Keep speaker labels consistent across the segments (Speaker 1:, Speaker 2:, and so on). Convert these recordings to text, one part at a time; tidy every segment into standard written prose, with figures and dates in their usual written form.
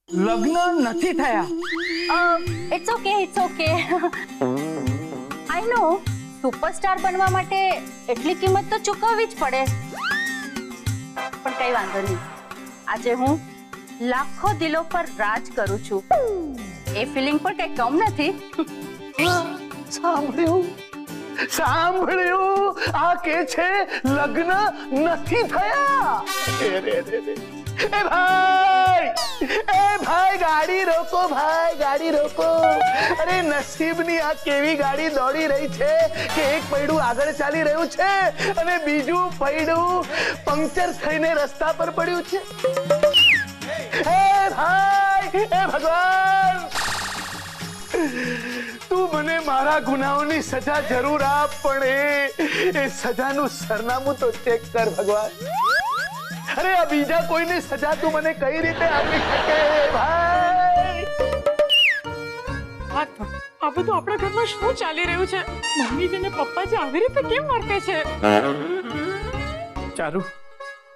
Speaker 1: લગ્ન નથી થયા.
Speaker 2: It's okay. I know superstar બનવા માટે એટલી કિંમત તો ચૂકવવી જ પડે, પણ કઈ વાંધો નહીં. આજે હું લાખો દિલો પર રાજ કરું છું. એ ફિલિંગ પણ કઈ કમ નથી.
Speaker 1: સાંભળ્યું આ કે છે લગ્ન નથી થયા. એ ભાઈ ગાડી રોકો, ભાઈ ગાડી રોકો. અરે નસીબની આ કેવી ગાડી દોડી રહી છે કે એક પૈડું આગળ ચાલી રહ્યું છે અને બીજું પૈડું પંક્ચર થઈને રસ્તા પર પડ્યું છે. હે ભાઈ, હે ભગવાન, તું મને મારા ગુનાહોની સજા જરૂર આપ, પણ એ સજાનું સરનામું તો ચેક કર ભગવાન. અરે આ બીજા કોઈની સજા તું મને કઈ રીતે આપી શકે ભાઈ?
Speaker 3: આ બધું આપણા ઘરમાં શું ચાલી રહ્યું છે? મમ્મીજી ને પપ્પાજી આવી રીતે કેમ વર્તે છે?
Speaker 4: ચારુ,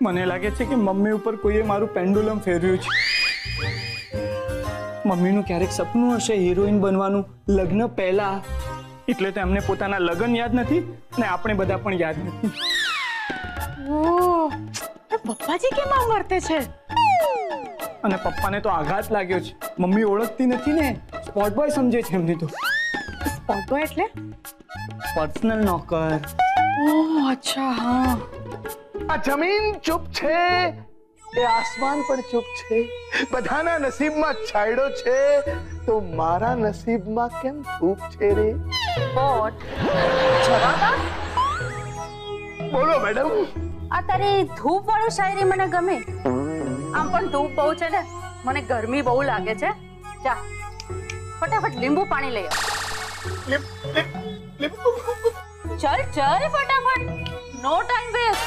Speaker 4: મને લાગે છે કે મમ્મી ઉપર કોઈએ મારું પેન્ડુલમ ફેરવ્યું છે. મમ્મીનું ક્યારેક સપનું હશે હિરોઈન બનવાનું લગ્ન પહેલા, એટલે તો એમને પોતાના લગ્ન યાદ નથી ને આપણે બધા પણ યાદ નથી.
Speaker 3: ઓહ, પપ્પાજી કેમ આમ વર્તે છે?
Speaker 4: અને પપ્પાને તો આઘાત લાગ્યો છે. મમ્મી ઓળખતી નથી ને, સ્પોટ બોય સમજે છે એમની તો.
Speaker 3: સ્પોટ બોય એટલે?
Speaker 4: પર્સનલ નોકર.
Speaker 3: ઓહ અચ્છા, હા.
Speaker 1: આ જમીન ચૂપ છે, એ આસમાન પણ ચૂપ છે. બધાના નસીબમાં છાંયડો છે, તો મારા નસીબમાં કેમ ધૂપ છે રે?
Speaker 2: સ્પોટ જવાબ આપ.
Speaker 1: બોલો મેડમ.
Speaker 2: આ તારી ધૂપ વાળી શાયરી મને ગમે. આમ પણ ધૂપ બહુ છે ને, મને ગરમી બહુ લાગે છે. જા ફટાફટ લીંબુ પાણી લઈ આવ. ચલ ફટાફટ, નો ટાઈમ વેસ્ટ.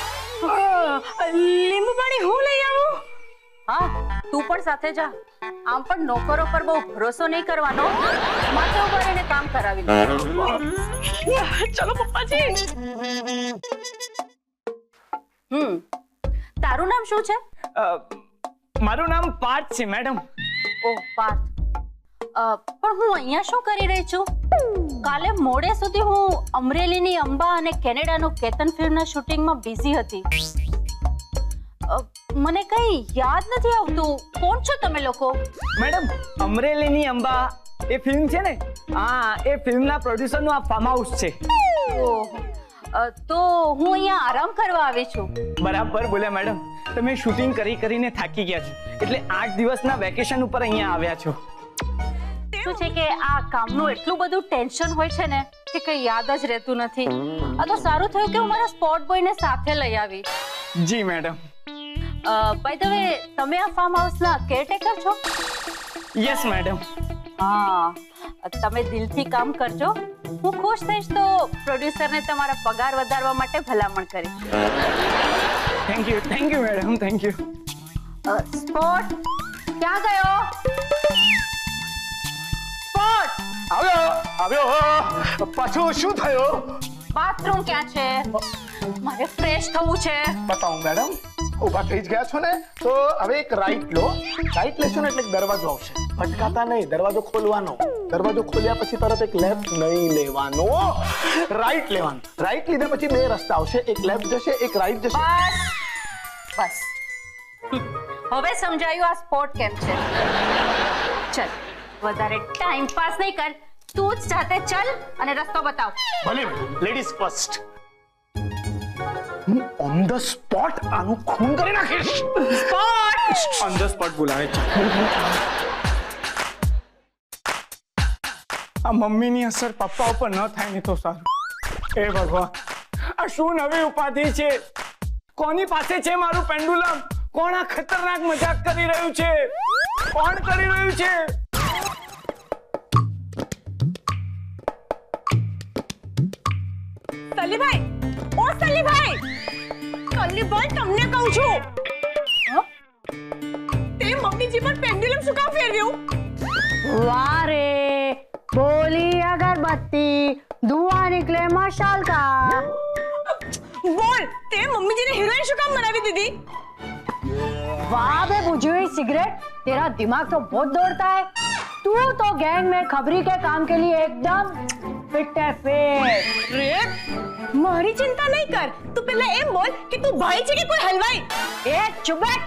Speaker 3: લીંબુ પાણી હું લઈ આવું?
Speaker 2: હા, તું પણ સાથે જા. આમ પણ નોકરો પર બહુ ભરોસો નહીં કરવાનો. માથે ઉભા રહીને કામ કરાવી લે.
Speaker 3: ચલો પપ્પાજી.
Speaker 2: તારું નામ શું છે?
Speaker 4: મારું નામ પાર્થ છે મેડમ.
Speaker 2: ઓહ પાર્થ. પણ હું અહીંયા શું કરી રહી છું? કાલે મોડે સુધી હું અમરેલીની અંબા અને કેનેડાનું કેતન ફિલ્મના શૂટિંગમાં બિઝી હતી. મને કઈ યાદ નથી આવતું. કોણ છો તમે લોકો?
Speaker 4: મેડમ, અમરેલીની અંબા એ ફિલ્મ છે ને, હા, એ ફિલ્મના પ્રોડ્યુસરનું આ ફાર્મ હાઉસ છે.
Speaker 2: ઓહ, તો હું અહીંયા આરામ કરવા આવી છું.
Speaker 4: બરાબર બોલ્યા મેડમ. તમે શૂટિંગ કરીને થાકી ગયા છો, એટલે 8 દિવસના વેકેશન ઉપર અહીંયા આવ્યા છો.
Speaker 2: શું છે કે આ કામનું એટલું બધું ટેન્શન હોય છે ને કે કઈ યાદ જ રહેતું નથી. આ તો સારું થયું કે હું મારા સ્પોટ બોયને સાથે લઈ આવી.
Speaker 4: જી મેડમ.
Speaker 2: બાય ધ વે, તમે આ ફાર્મ હાઉસના કેરટેકર છો?
Speaker 4: Yes madam.
Speaker 2: હા, તમે દિલથી કામ કરજો. હું ખુશ થઈશ તો પ્રોડ્યુસરને તમારા પગાર વધારવા માટે ભલામણ કરીશ.
Speaker 4: Thank you madam, thank you.
Speaker 2: Spot ક્યાં ગયો? સ્પોટ
Speaker 1: આવ્યો. પાછું શું થયું?
Speaker 2: બાથરૂમ ક્યાં છે? મારે ફ્રેશ થવું છે.
Speaker 1: બતાવું મેડમ. ઉભા થઈ જ ગયા છો ને, તો હવે એક રાઈટ લો. રાઈટ લેશો ને એટલે એક દરવાજો આવશે. ભટકાતા નહીં, દરવાજો ખોલવાનો. દરવાજો ખોલ્યા પછી તરત એક લેફ્ટ નહીં લેવાનો, રાઈટ લેવાનો. રાઈટ લીધા પછી 2 રસ્તા આવશે, એક લેફ્ટ જશે, એક રાઈટ જશે.
Speaker 2: બસ હવે સમજાયું આ સ્પોટ કેમ છે. ચલ, વધારે ટાઈમ પાસ નહીં કર. તું જ જાતે ચલ અને રસ્તો બતાવ.
Speaker 1: ભલે લેડીઝ ફર્સ્ટ. હું ઓન ધ સ્પોટ આનું ખૂન કરી નાખીશ.
Speaker 2: સ્પોટ
Speaker 4: ઓન ધ સ્પોટ બોલાવે છે. આ મમ્મીની અસર પપ્પા ઉપર ન થાય ને તો સારું. હે ભગવાન, આ શું નવી ઉપાધિ છે? કોની પાસે છે મારું પેન્ડુલમ? કોણ આ ખતરનાક મજાક કરી રહ્યું છે? કોણ કરી રહ્યું છે?
Speaker 3: સલીભાઈ, ઓ સલીભાઈ, સલીભાઈ તમને કહું છું, તે મમ્મીજી પર પેન્ડુલમ શું કામ ફેરવ્યું?
Speaker 2: વાહ રે, બોલી અગરબત્તી, ધુઆं निकले मशाल का.
Speaker 3: બોલ, તે મમ્મીજીને હિરોઈન શું કામ બનાવી तुम्हारी दीदी?
Speaker 2: वाह बे बुझी हुई सिगरेट, तेरा दिमाग तो बहुत दौड़ता है। तू तो गैंग में खबरी के काम के लिए एकदम फिट है फिट।
Speaker 3: रे मारी चिंता नहीं कर, तू पहले एम बोल कि तू भाई છે કે કોઈ હલવાઈ?
Speaker 2: ए चुप बैठ।